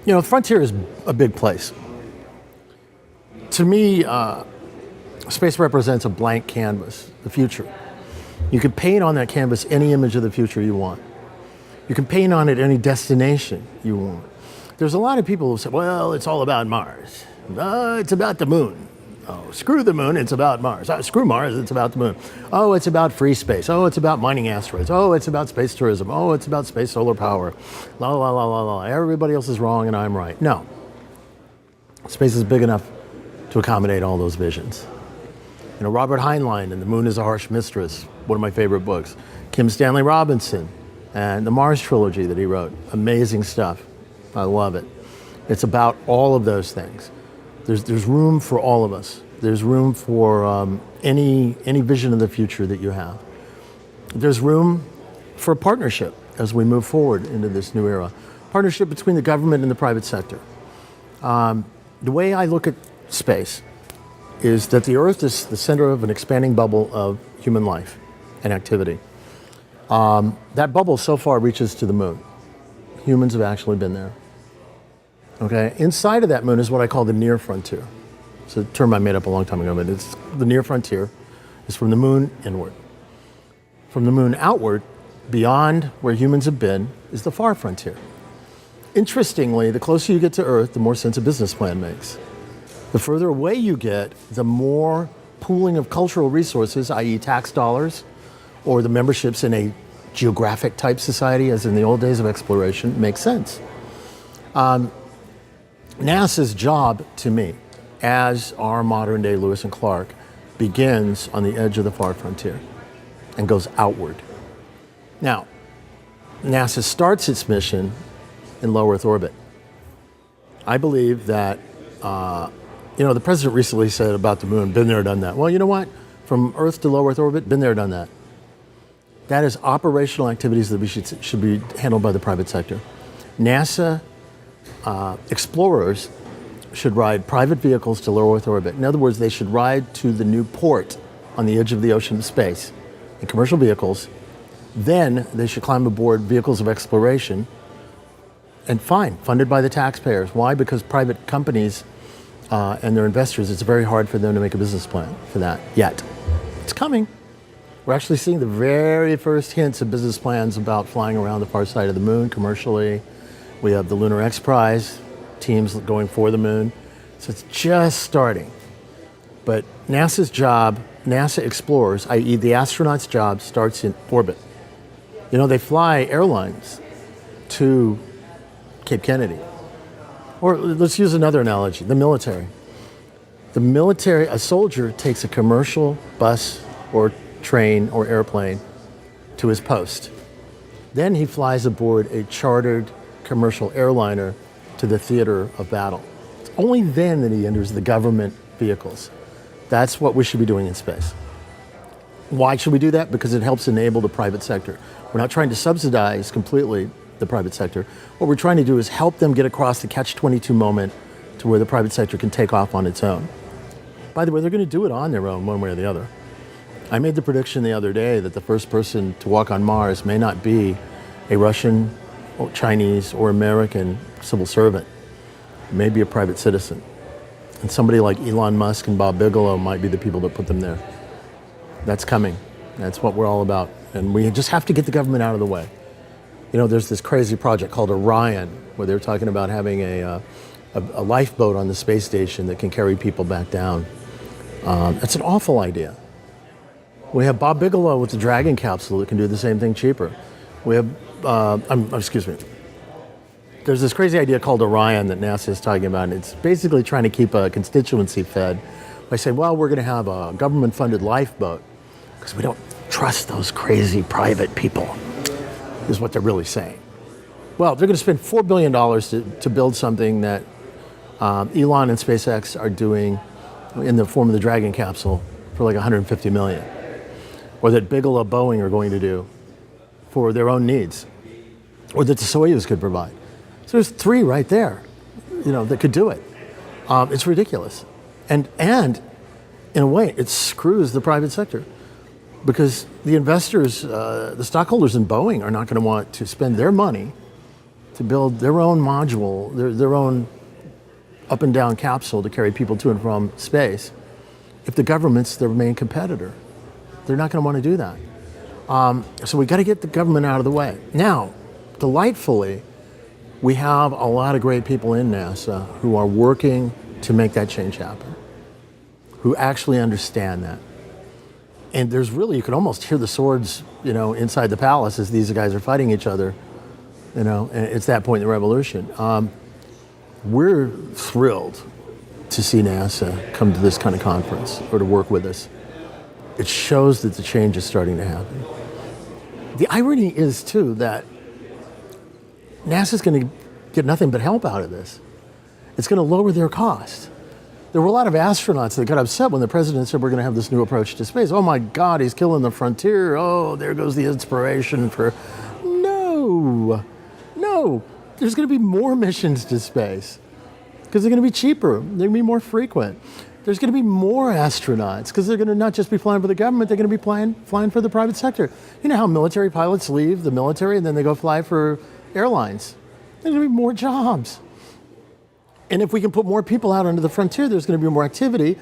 The frontier is a big place. To me, space represents a blank canvas, the future. You can paint on that canvas any image of the future you want. You can paint on it any destination you want. There's a lot of people who say, well, it's all about Mars. It's about the moon. Oh, screw the moon, it's about Mars. Screw Mars, it's about the moon. Oh, it's about free space. Oh, it's about mining asteroids. Oh, it's about space tourism. Oh, it's about space solar power. La, la, la, la, la. Everybody else is wrong and I'm right. No. Space is big enough to accommodate all those visions. Robert Heinlein in The Moon is a Harsh Mistress, one of my favorite books. Kim Stanley Robinson and the Mars trilogy that he wrote. Amazing stuff. I love it. It's about all of those things. There's room for all of us. There's room for any vision of the future that you have. There's room for a partnership as we move forward into this new era. Partnership between the government and the private sector. The way I look at space is that the Earth is the center of an expanding bubble of human life and activity. That bubble so far reaches to the moon. Humans have actually been there. Okay, inside of that moon is what I call the near frontier. It's a term I made up a long time ago, but it's the near frontier is from the moon inward. From the moon outward, beyond where humans have been, is the far frontier. Interestingly, the closer you get to Earth, the more sense a business plan makes. The further away you get, the more pooling of cultural resources, i.e. tax dollars, or the memberships in a geographic type society, as in the old days of exploration, makes sense. NASA's job, to me, as our modern day Lewis and Clark, begins on the edge of the far frontier and goes outward. Now, NASA starts its mission in low Earth orbit. I believe that, the president recently said about the moon, been there, done that. Well, you know what? From Earth to low Earth orbit, been there, done that. That is operational activities that should be handled by the private sector. NASA explorers should ride private vehicles to low Earth orbit. In other words, they should ride to the new port on the edge of the ocean of space in commercial vehicles. Then they should climb aboard vehicles of exploration and funded by the taxpayers. Why? Because private companies and their investors, it's very hard for them to make a business plan for that yet. It's coming. We're actually seeing the very first hints of business plans about flying around the far side of the moon commercially. We have the Lunar X Prize, teams going for the moon. So it's just starting. But NASA's job, NASA explorers, i.e. the astronauts' job, starts in orbit. They fly airlines to Cape Kennedy. Or let's use another analogy, the military. The military, a soldier takes a commercial bus or train or airplane to his post. Then he flies aboard a chartered commercial airliner to the theater of battle. It's only then that he enters the government vehicles. That's what we should be doing in space. Why should we do that? Because it helps enable the private sector. We're not trying to subsidize completely the private sector. What we're trying to do is help them get across the catch-22 moment to where the private sector can take off on its own. By the way, they're going to do it on their own one way or the other. I made the prediction the other day that the first person to walk on Mars may not be a Russian or Chinese or American civil servant. It may be a private citizen. And somebody like Elon Musk and Bob Bigelow might be the people that put them there. That's coming. That's what we're all about. And we just have to get the government out of the way. There's this crazy project called Orion, where they're talking about having a lifeboat on the space station that can carry people back down. That's an awful idea. We have Bob Bigelow with the Dragon capsule that can do the same thing cheaper. We have, there's this crazy idea called Orion that NASA is talking about. And it's basically trying to keep a constituency fed by saying, well, we're going to have a government-funded lifeboat because we don't trust those crazy private people, is what they're really saying. Well, they're going to spend $4 billion to build something that Elon and SpaceX are doing in the form of the Dragon capsule for like $150 million, or that Bigelow Boeing are going to do for their own needs, or that the Soyuz could provide. So there's three right there, that could do it. It's ridiculous. And in a way, it screws the private sector because the investors, the stockholders in Boeing are not going to want to spend their money to build their own module, their own up and down capsule to carry people to and from space if the government's their main competitor. They're not going to want to do that. So we got to get the government out of the way. Now, delightfully, we have a lot of great people in NASA who are working to make that change happen, who actually understand that. And there's really, you can almost hear the swords, inside the palace as these guys are fighting each other, and it's that point in the revolution. We're thrilled to see NASA come to this kind of conference or to work with us. It shows that the change is starting to happen. The irony is, too, that NASA's going to get nothing but help out of this. It's going to lower their cost. There were a lot of astronauts that got upset when the president said we're going to have this new approach to space. Oh my God, he's killing the frontier. Oh, there goes the inspiration for... No. There's going to be more missions to space because they're going to be cheaper. They're going to be more frequent. There's going to be more astronauts because they're going to not just be flying for the government, they're going to be flying for the private sector. You know how military pilots leave the military and then they go fly for airlines? There's going to be more jobs. And if we can put more people out onto the frontier, there's going to be more activity.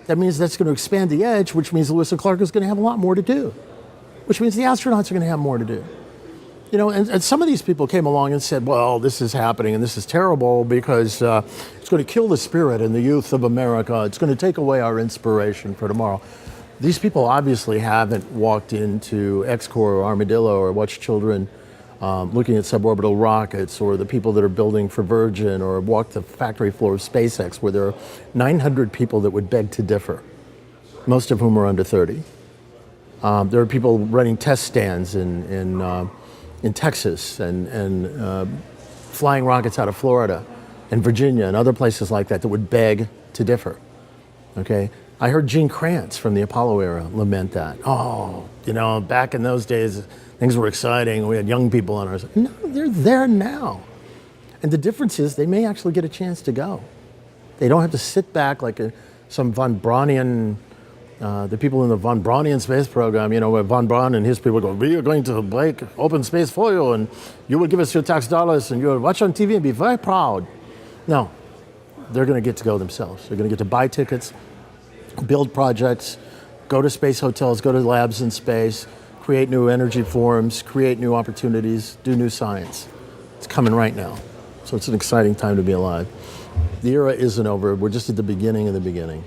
That means that's going to expand the edge, which means Lewis and Clark is going to have a lot more to do, which means the astronauts are going to have more to do. And some of these people came along and said, well, this is happening and this is terrible because it's going to kill the spirit and the youth of America. It's going to take away our inspiration for tomorrow. These people obviously haven't walked into X-Corps or Armadillo or watched children looking at suborbital rockets, or the people that are building for Virgin, or walked the factory floor of SpaceX where there are 900 people that would beg to differ, most of whom are under 30. There are people running test stands in Texas and flying rockets out of Florida and Virginia and other places like that would beg to differ, okay? I heard Gene Kranz from the Apollo era lament that. Oh, back in those days, things were exciting. We had young people on our side. No, they're there now. And the difference is they may actually get a chance to go. They don't have to sit back like some von Braunian, the people in the von Braunian space program, where von Braun and his people go, we are going to break open space for you, and you will give us your tax dollars, and you'll watch on TV and be very proud. No, they're going to get to go themselves. They're going to get to buy tickets, build projects, go to space hotels, go to labs in space, create new energy forms, create new opportunities, do new science. It's coming right now. So it's an exciting time to be alive. The era isn't over. We're just at the beginning of the beginning.